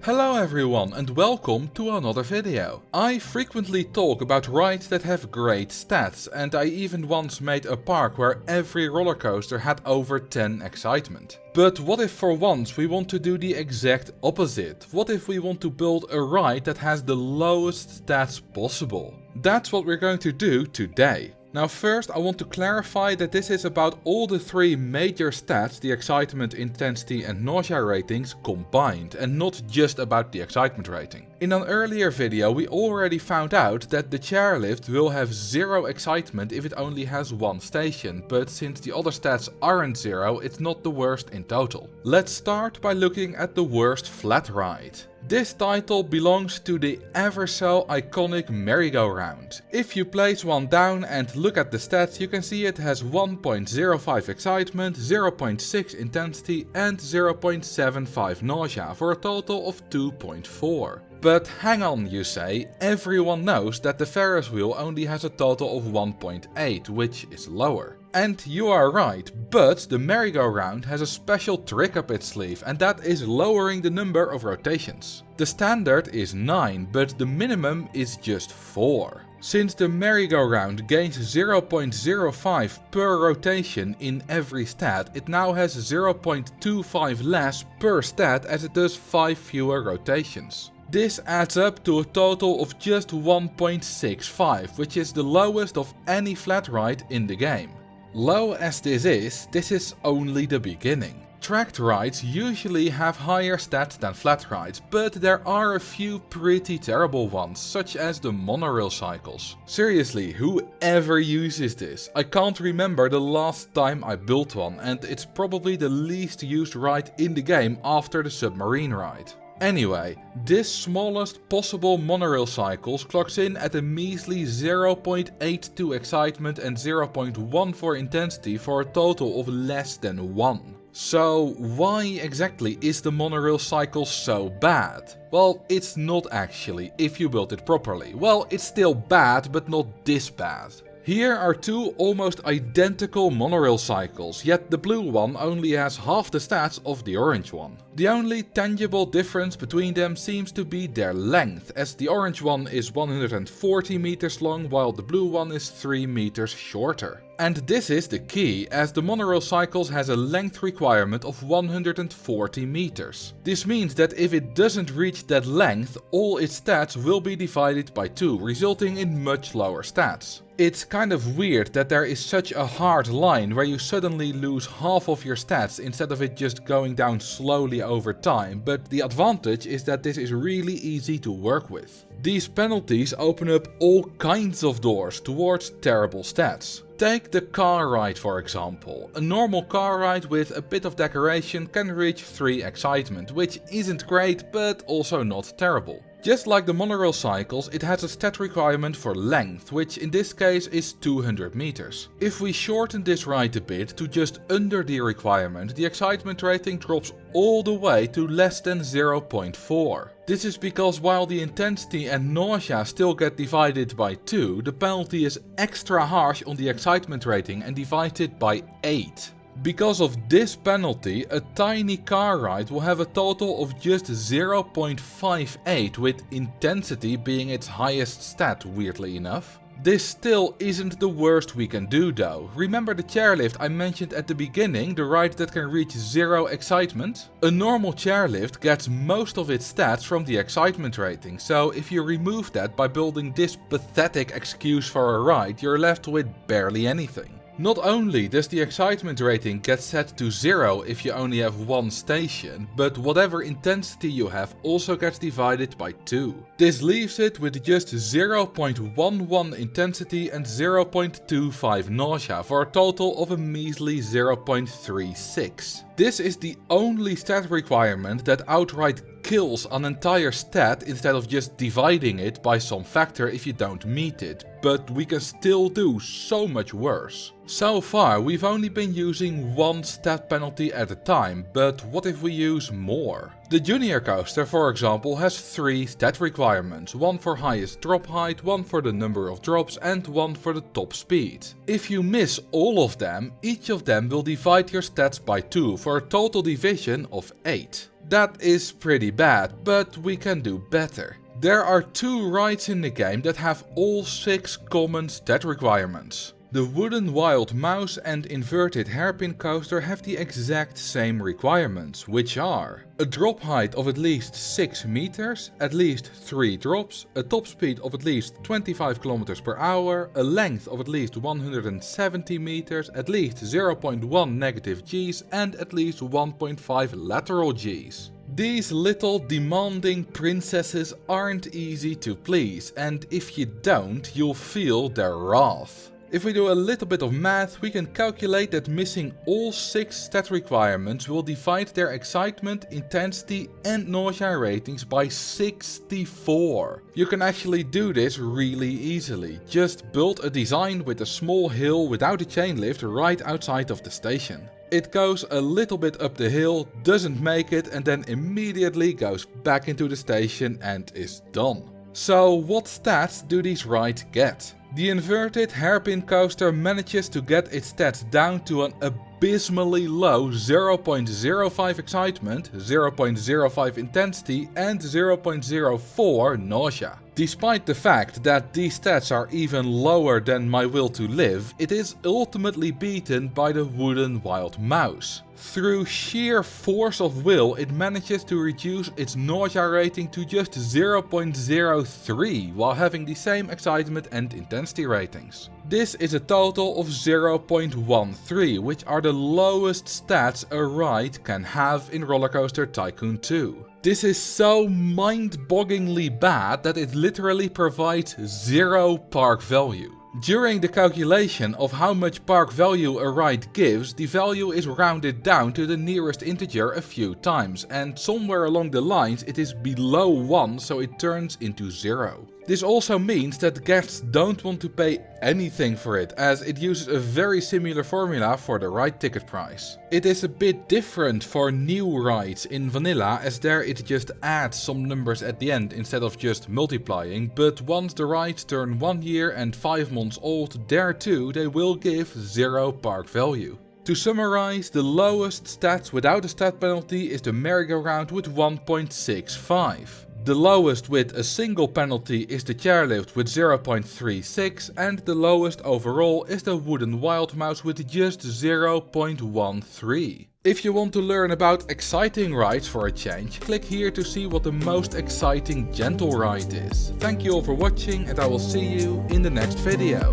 Hello everyone and welcome to another video. I frequently talk about rides that have great stats, and I even once made a park where every roller coaster had over 10 excitement. But what if for once we want to do the exact opposite? What if we want to build a ride that has the lowest stats possible? That's what we're going to do today. Now first I want to clarify that this is about all the three major stats, the excitement, intensity and nausea ratings combined, and not just about the excitement rating. In an earlier video we already found out that the chairlift will have 0 excitement if it only has one station, but since the other stats aren't 0, it's not the worst in total. Let's start by looking at the worst flat ride. This title belongs to the ever so iconic merry-go-round. If you place one down and look at the stats, you can see it has 1.05 excitement, 0.6 intensity and 0.75 nausea for a total of 2.4. But hang on, you say, everyone knows that the Ferris wheel only has a total of 1.8, which is lower. And you are right, but the merry-go-round has a special trick up its sleeve, and that is lowering the number of rotations. The standard is 9, but the minimum is just 4. Since the merry-go-round gains 0.05 per rotation in every stat, it now has 0.25 less per stat as it does 5 fewer rotations. This adds up to a total of just 1.65, which is the lowest of any flat ride in the game. Low as this is only the beginning. Tracked rides usually have higher stats than flat rides, but there are a few pretty terrible ones, such as the monorail cycles. Seriously, whoever uses this? I can't remember the last time I built one, and it's probably the least used ride in the game after the submarine ride. Anyway, this smallest possible monorail cycles clocks in at a measly 0.82 excitement and 0.14 intensity for a total of less than 1. So why exactly is the monorail cycle so bad? Well, it's not actually, if you build it properly. Well, it's still bad, but not this bad. Here are two almost identical monorail cycles, yet the blue one only has half the stats of the orange one. The only tangible difference between them seems to be their length, as the orange one is 140 meters long while the blue one is 3 meters shorter. And this is the key, as the monorail cycles has a length requirement of 140 meters. This means that if it doesn't reach that length, all its stats will be divided by 2, resulting in much lower stats. It's kind of weird that there is such a hard line where you suddenly lose half of your stats instead of it just going down slowly over time, but the advantage is that this is really easy to work with. These penalties open up all kinds of doors towards terrible stats. Take the car ride for example. A normal car ride with a bit of decoration can reach 3 excitement, which isn't great but also not terrible. Just like the monorail cycles, it has a stat requirement for length, which in this case is 200 meters. If we shorten this ride a bit to just under the requirement, the excitement rating drops all the way to less than 0.4. This is because while the intensity and nausea still get divided by 2, the penalty is extra harsh on the excitement rating and divided by 8. Because of this penalty, a tiny car ride will have a total of just 0.58, with intensity being its highest stat, weirdly enough. This still isn't the worst we can do though. Remember the chairlift I mentioned at the beginning, the ride that can reach 0 excitement? A normal chairlift gets most of its stats from the excitement rating, so if you remove that by building this pathetic excuse for a ride, you're left with barely anything. Not only does the excitement rating get set to 0 if you only have one station, but whatever intensity you have also gets divided by 2. This leaves it with just 0.11 intensity and 0.25 nausea for a total of a measly 0.36. This is the only stat requirement that outright kills an entire stat instead of just dividing it by some factor if you don't meet it, but we can still do so much worse. So far we've only been using one stat penalty at a time, but what if we use more? The junior coaster for example has 3 stat requirements, one for highest drop height, one for the number of drops and one for the top speed. If you miss all of them, each of them will divide your stats by 2 for a total division of 8. That is pretty bad, but we can do better. There are 2 rides in the game that have all 6 common stat requirements. The wooden wild mouse and inverted hairpin coaster have the exact same requirements, which are a drop height of at least 6 meters, at least 3 drops, a top speed of at least 25 km per hour, a length of at least 170 meters, at least 0.1 negative Gs and at least 1.5 lateral Gs. These little demanding princesses aren't easy to please, and if you don't, you'll feel their wrath. If we do a little bit of math, we can calculate that missing all 6 stat requirements will divide their excitement, intensity and nausea ratings by 64. You can actually do this really easily. Just build a design with a small hill without a chain lift right outside of the station. It goes a little bit up the hill, doesn't make it and then immediately goes back into the station and is done. So what stats do these rides get? The inverted hairpin coaster manages to get its stats down to an abysmally low 0.05 excitement, 0.05 intensity and 0.04 nausea. Despite the fact that these stats are even lower than my will to live, it is ultimately beaten by the wooden wild mouse. Through sheer force of will, it manages to reduce its nausea rating to just 0.03 while having the same excitement and intensity ratings. This is a total of 0.13, which are the lowest stats a ride can have in RollerCoaster Tycoon 2. This is so mind-bogglingly bad that it literally provides 0 park value. During the calculation of how much park value a ride gives, the value is rounded down to the nearest integer a few times, and somewhere along the lines it is below 1, so it turns into 0. This also means that guests don't want to pay anything for it, as it uses a very similar formula for the ride ticket price. It is a bit different for new rides in vanilla, as there it just adds some numbers at the end instead of just multiplying, but once the rides turn 1 year and 5 months old, there too they will give 0 park value. To summarize, the lowest stats without a stat penalty is the merry-go-round with 1.65. The lowest with a single penalty is the chairlift with 0.36 and the lowest overall is the wooden wild mouse with just 0.13. If you want to learn about exciting rides for a change, click here to see what the most exciting gentle ride is. Thank you all for watching and I will see you in the next video.